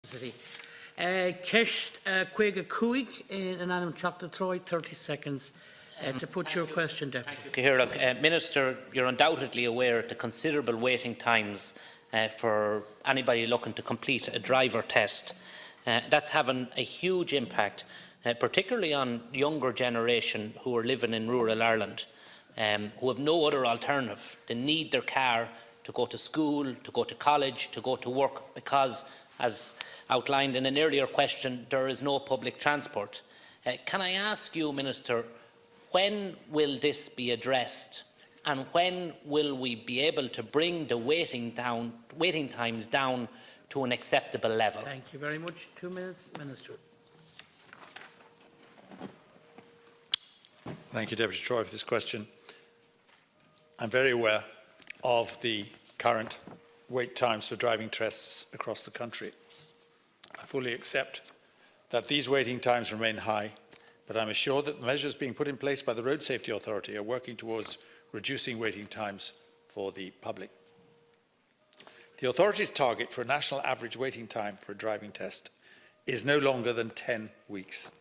Ceist Quaga Cuig in Adam Chocolate Troy, 30 seconds to put your question, Deputy. Thank you, Minister, you're undoubtedly aware of the considerable waiting times for anybody looking to complete a driver test. That's having a huge impact, particularly on younger generation who are living in rural Ireland, who have no other alternative. They need their car to go to school, to go to college, to go to work, because, as outlined in an earlier question, there is no public transport. Can I ask you, Minister, when will this be addressed, and when will we be able to bring the waiting times down to an acceptable level? Thank you very much. 2 minutes, Minister. Thank you, Deputy Troy, for this question. I'm very aware of the current wait times for driving tests across the country. I fully accept that these waiting times remain high, but I'm assured that the measures being put in place by the Road Safety Authority are working towards reducing waiting times for the public. The authority's target for a national average waiting time for a driving test is no longer than 10 weeks.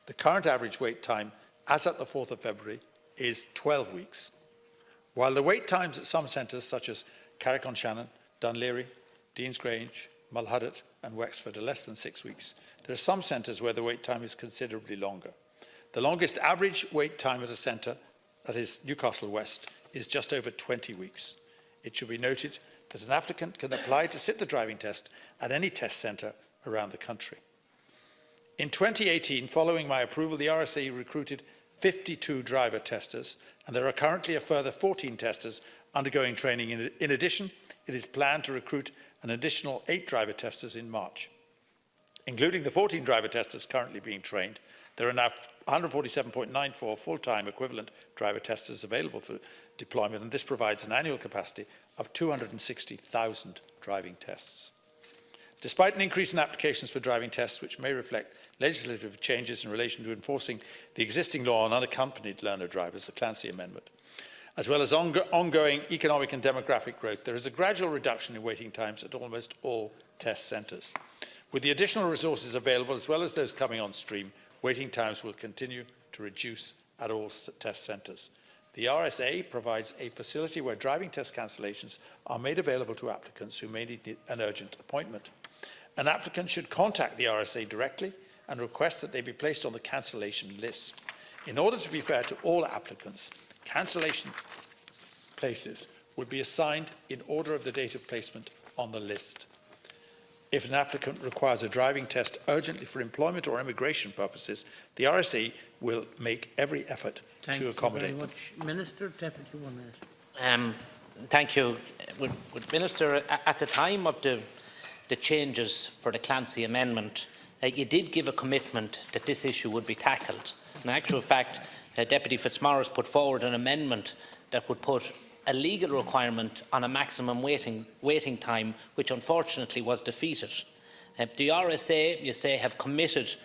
The current average wait time, as at the 4th of February, is 12 weeks. While the wait times at some centres such as Carrick-on-Shannon, Dunleary, Deans Grange, Mulhuddet and Wexford are less than 6 weeks, there are some centres where the wait time is considerably longer. The longest average wait time at a centre, that is Newcastle West, is just over 20 weeks. It should be noted that an applicant can apply to sit the driving test at any test centre around the country. In 2018, following my approval, the RSA recruited 52 driver testers, and there are currently a further 14 testers undergoing training. In addition, it is planned to recruit an additional 8 driver testers in March. Including the 14 driver testers currently being trained, there are now 147.94 full-time equivalent driver testers available for deployment, and this provides an annual capacity of 260,000 driving tests. Despite an increase in applications for driving tests, which may reflect legislative changes in relation to enforcing the existing law on unaccompanied learner drivers, the Clancy Amendment, as well as ongoing economic and demographic growth, there is a gradual reduction in waiting times at almost all test centres. With the additional resources available, as well as those coming on stream, waiting times will continue to reduce at all test centres. The RSA provides a facility where driving test cancellations are made available to applicants who may need an urgent appointment. An applicant should contact the RSA directly and request that they be placed on the cancellation list. In order to be fair to all applicants, cancellation places would be assigned in order of the date of placement on the list. If an applicant requires a driving test urgently for employment or immigration purposes, the RSA will make every effort to accommodate them. Thank you very much. Minister, Deputy, 1 minute. Thank you. Minister, at the time of the changes for the Clancy Amendment, you did give a commitment that this issue would be tackled. In actual fact, Deputy Fitzmaurice put forward an amendment that would put a legal requirement on a maximum waiting time, which unfortunately was defeated. The RSA, you say, have committed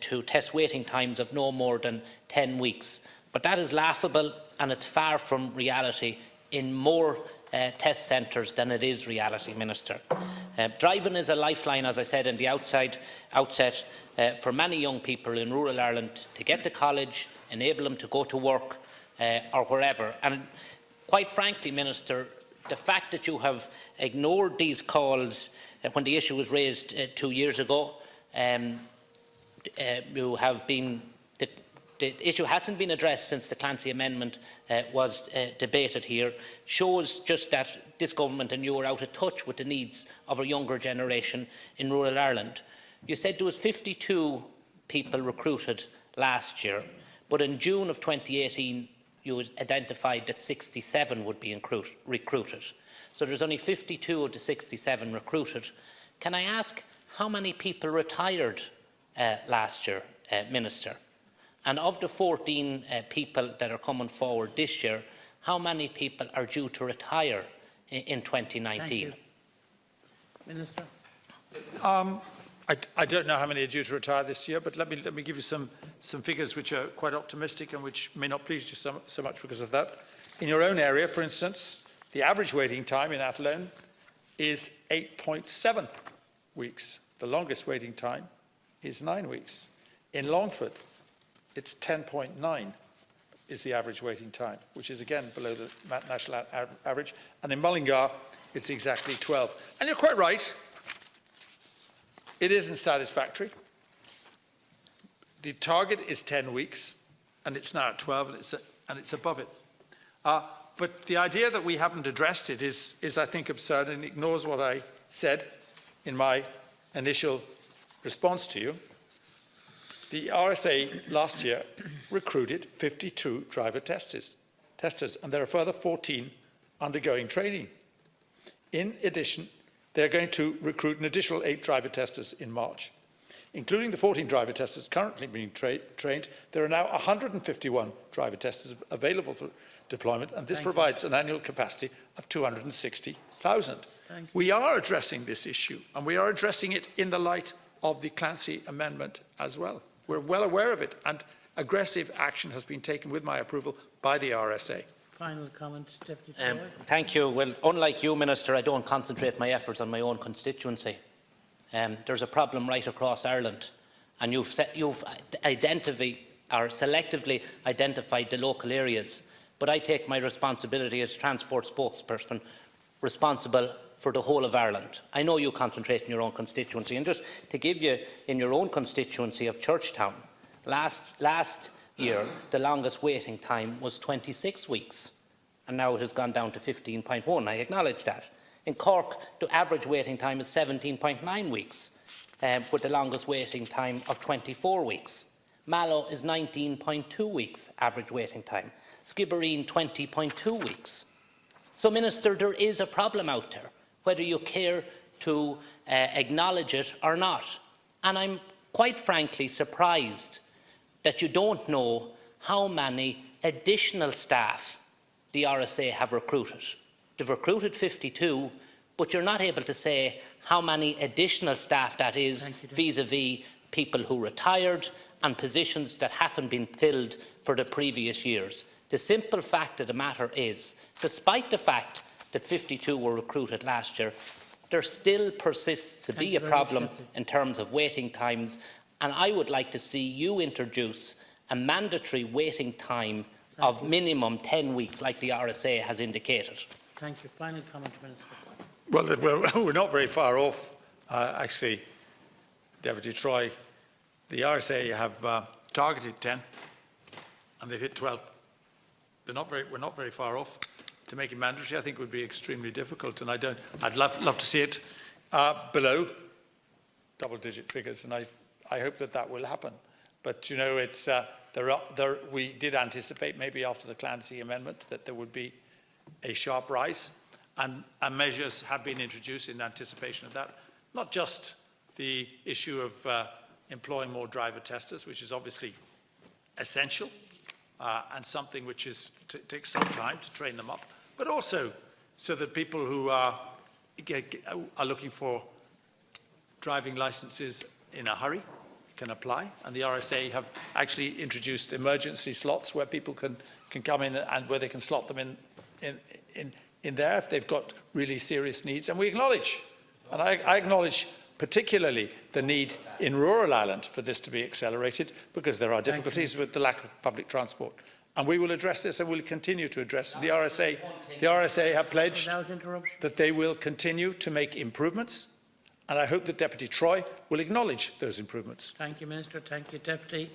to test waiting times of no more than 10 weeks. But that is laughable, and it's far from reality in more test centres than it is reality, Minister. Driving is a lifeline, as I said in the outset, for many young people in rural Ireland to get to college, enable them to go to work or wherever. And quite frankly, Minister, the fact that you have ignored these calls when the issue was raised 2 years ago, the issue hasn't been addressed since the Clancy Amendment was debated here, shows just that this government and you are out of touch with the needs of our younger generation in rural Ireland. You said there was 52 people recruited last year, but in June of 2018 you identified that 67 would be recruited. So there's only 52 of the 67 recruited. Can I ask how many people retired last year, Minister? And of the 14 people that are coming forward this year, how many people are due to retire in 2019? Thank you. Minister. I don't know how many are due to retire this year, but let me give you some figures which are quite optimistic and which may not please you so much because of that. In your own area, for instance, the average waiting time in Athlone is 8.7 weeks. the longest waiting time is 9 weeks. In Longford, it's 10.9 is the average waiting time, which is again below the national average. And in Mullingar, it's exactly 12. And you're quite right, it isn't satisfactory. The target is 10 weeks, and it's now at 12, and it's above it. But the idea that we haven't addressed it is, I think, absurd and ignores what I said in my initial response to you. The RSA last year recruited 52 driver testers, and there are further 14 undergoing training. In addition, they're going to recruit an additional 8 driver testers in March. Including the 14 driver testers currently being trained, there are now 151 driver testers available for deployment, and this provides an annual capacity of 260,000. We are addressing this issue, and we are addressing it in the light of the Clancy Amendment as well. We're well aware of it, and aggressive action has been taken with my approval by the RSA. Final comment, Deputy Troy. Thank you. Well, unlike you, Minister, I don't concentrate my efforts on my own constituency. There's a problem right across Ireland, and you've selectively identified the local areas. But I take my responsibility as transport spokesperson responsible for the whole of Ireland. I know you concentrate in your own constituency, and just to give you, in your own constituency of Churchtown, last year the longest waiting time was 26 weeks, and now it has gone down to 15.1. I acknowledge that. In Cork, the average waiting time is 17.9 weeks, with the longest waiting time of 24 weeks. Mallow is 19.2 weeks average waiting time. Skibbereen, 20.2 weeks. So, Minister, there is a problem out there, whether you care to acknowledge it or not. And I'm quite frankly surprised that you don't know how many additional staff the RSA have recruited. They've recruited 52, but you're not able to say how many additional staff that is vis-à-vis people who retired and positions that haven't been filled for the previous years. The simple fact of the matter is, despite the fact that 52 were recruited last year, there still persists to be a problem in terms of waiting times, and I would like to see you introduce a mandatory waiting time of minimum 10 weeks, like the RSA has indicated. Thank you. Final comment, Minister. Well, we're not very far off, actually, Deputy Troy. The RSA have targeted 10, and they've hit 12. We're not very far off. To make it mandatory, I think would be extremely difficult, and I'd love to see it below double-digit figures, and I hope that will happen. But you know, it's we did anticipate maybe after the Clancy Amendment that there would be a sharp rise, and measures have been introduced in anticipation of that. Not just the issue of employing more driver testers, which is obviously essential, and something which takes some time to train them up, but also so that people who are looking for driving licenses in a hurry can apply. And the RSA have actually introduced emergency slots where people can come in, and where they can slot them in there if they've got really serious needs. And we acknowledge, and I acknowledge particularly the need in rural Ireland for this to be accelerated, because there are difficulties with the lack of public transport. And we will address this, and will continue to address it. The RSA have pledged that they will continue to make improvements, and I hope that Deputy Troy will acknowledge those improvements. Thank you, Minister. Thank you, Deputy.